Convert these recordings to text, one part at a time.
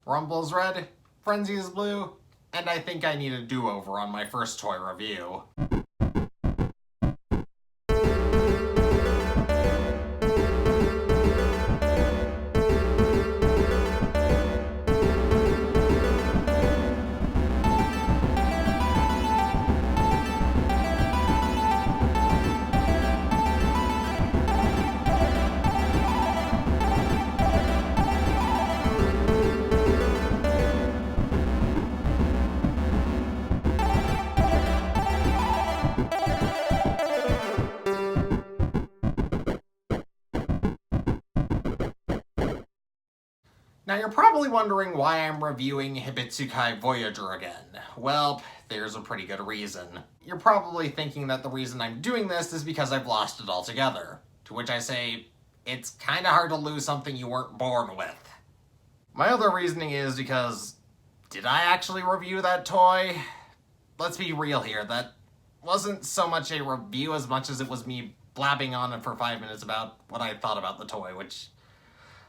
Rumble's red, Frenzy is blue, and I think I need a do-over on my first toy review. Now you're probably wondering why I'm reviewing Hebitsukai Voyager again. Well, there's a pretty good reason. You're probably thinking that the reason I'm doing this is because I've lost it altogether. To which I say, it's kinda hard to lose something you weren't born with. My other reasoning is because, did I actually review that toy? Let's be real here, that wasn't so much a review as much as it was me blabbing on it for 5 minutes about what I thought about the toy, which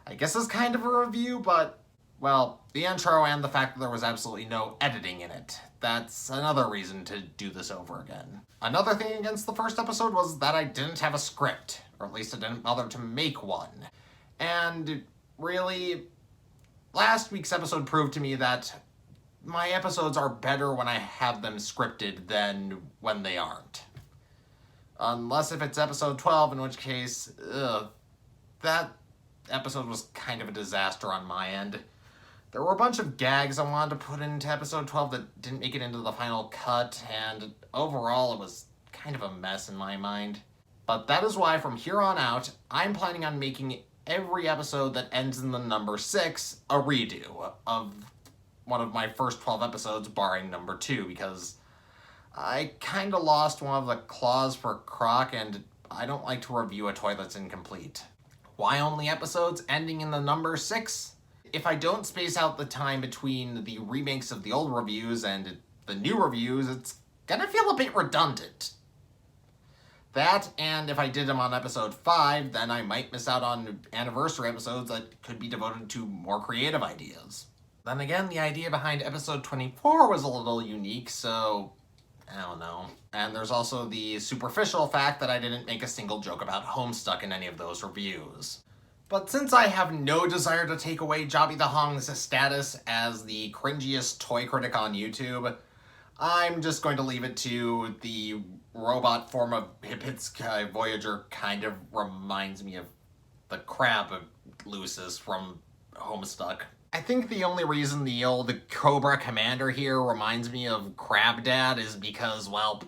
I guess is kind of a review, but, well, the intro and the fact that there was absolutely no editing in it. That's another reason to do this over again. Another thing against the first episode was that I didn't have a script, or at least I didn't bother to make one. And really, last week's episode proved to me that my episodes are better when I have them scripted than when they aren't. Unless if it's episode 12, in which case, that episode was kind of a disaster on my end. There were a bunch of gags I wanted to put into episode 12 that didn't make it into the final cut, and overall it was kind of a mess in my mind. But that is why from here on out, I'm planning on making every episode that ends in the number 6 a redo of one of my first 12 episodes, barring number 2, because I kinda lost one of the claws for Croc, and I don't like to review a toy that's incomplete. Why only episodes ending in the number 6? If I don't space out the time between the remakes of the old reviews and the new reviews, it's gonna feel a bit redundant. That, and if I did them on episode 5, then I might miss out on anniversary episodes that could be devoted to more creative ideas. Then again, the idea behind episode 24 was a little unique, so I don't know. And there's also the superficial fact that I didn't make a single joke about Homestuck in any of those reviews. But since I have no desire to take away Jobby the Hong's status as the cringiest toy critic on YouTube, I'm just going to leave it to the robot form of Hebitsukai Voyager kind of reminds me of the crab Lucis from Homestuck. I think the only reason the old Cobra Commander here reminds me of Crab Dad is because, well,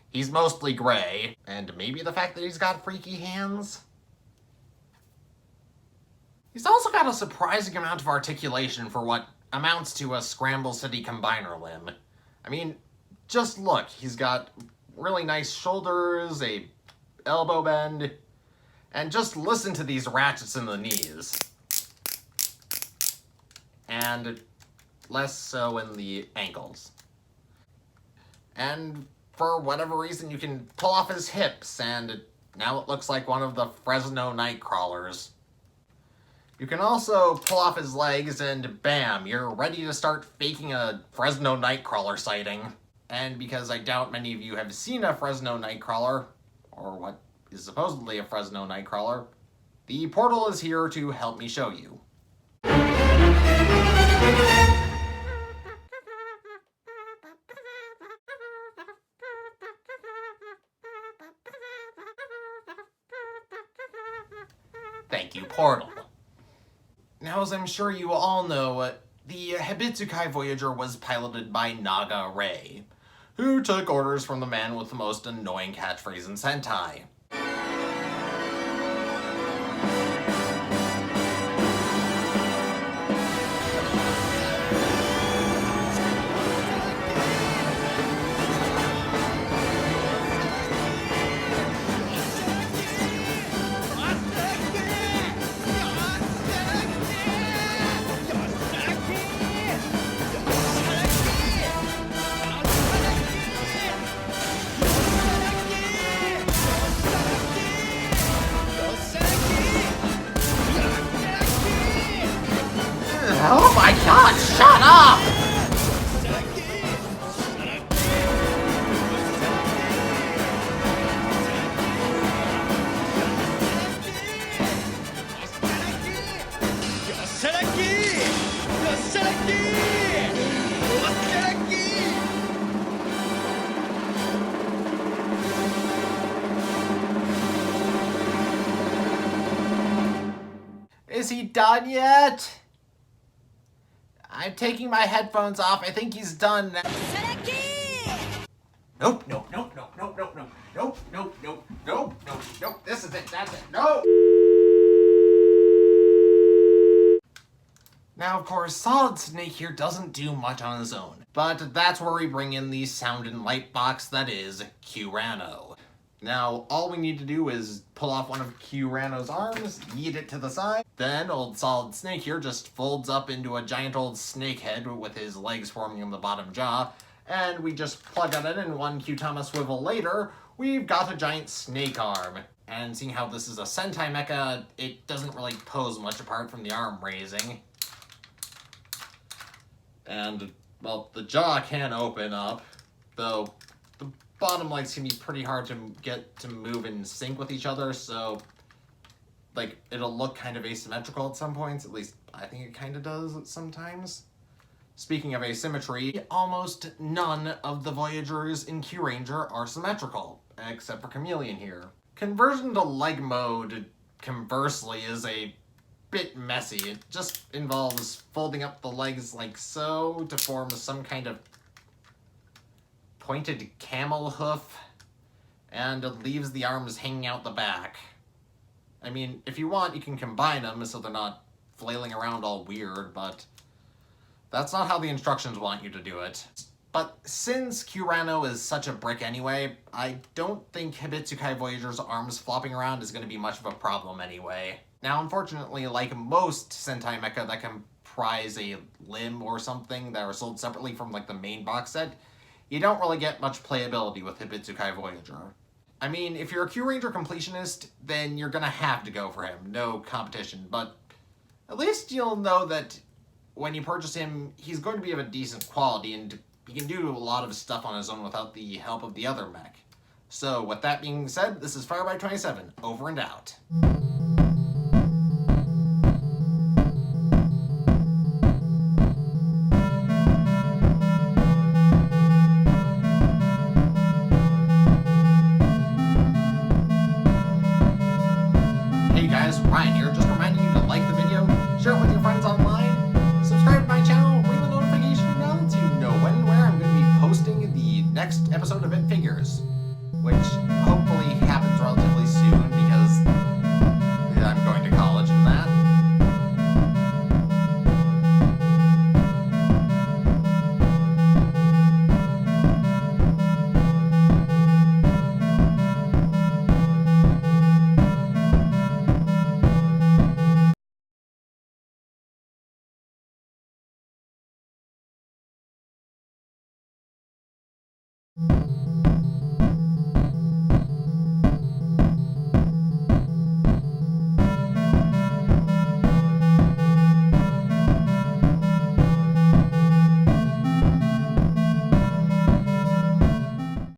he's mostly gray, and maybe the fact that he's got freaky hands? He's also got a surprising amount of articulation for what amounts to a Scramble City combiner limb. I mean, just look, he's got really nice shoulders, a elbow bend, and just listen to these ratchets in the knees. And less so in the ankles. And for whatever reason, you can pull off his hips, and now it looks like one of the Fresno Nightcrawlers. You can also pull off his legs, and bam, you're ready to start faking a Fresno Nightcrawler sighting. And because I doubt many of you have seen a Fresno Nightcrawler, or what is supposedly a Fresno Nightcrawler, the portal is here to help me show you. Thank you, Portal. Now, as I'm sure you all know, the Hebitsukai Voyager was piloted by Naga Ray, who took orders from the man with the most annoying catchphrase in Sentai. God, shut up! Is he done yet? I'm taking my headphones off. I think he's done now. Nope, nope, nope, nope, nope, nope, nope, nope, nope, nope, nope, nope, nope. This is it, that's it, no! Now, of course, Solid Snake here doesn't do much on his own, but that's where we bring in the sound and light box that is Kyurano. Now, all we need to do is pull off one of Kyurano's arms, yeet it to the side, then old Solid Snake here just folds up into a giant old snake head with his legs forming in the bottom jaw, and we just plug it in, and one Kyutama swivel later, we've got a giant snake arm. And seeing how this is a Sentai mecha, it doesn't really pose much apart from the arm raising. And, well, the jaw can open up, though the bottom legs can be pretty hard to get to move in sync with each other, so, like, it'll look kind of asymmetrical at some points. At least, I think it kind of does sometimes. Speaking of asymmetry, almost none of the Voyagers in Kyuranger are symmetrical, except for Chameleon here. Conversion to leg mode, conversely, is a bit messy. It just involves folding up the legs like so to form some kind of pointed camel hoof, and it leaves the arms hanging out the back. I mean, if you want, you can combine them so they're not flailing around all weird, but that's not how the instructions want you to do it. But since Kyurano is such a brick anyway, I don't think Hebitsukai Voyager's arms flopping around is going to be much of a problem anyway. Now, unfortunately, like most Sentai mecha that comprise a limb or something that are sold separately from like the main box set, you don't really get much playability with Hebitsukai Voyager. I mean, if you're a Kyuranger completionist, then you're gonna have to go for him, no competition, but at least you'll know that when you purchase him, he's going to be of a decent quality, and he can do a lot of stuff on his own without the help of the other mech. So, with that being said, this is Fireby27, over and out. Hey guys, Ryan here, just reminding you to like the video, share it with your friends online, subscribe to my channel, ring the notification bell to know when and where I'm going to be posting the next episode of It Figures.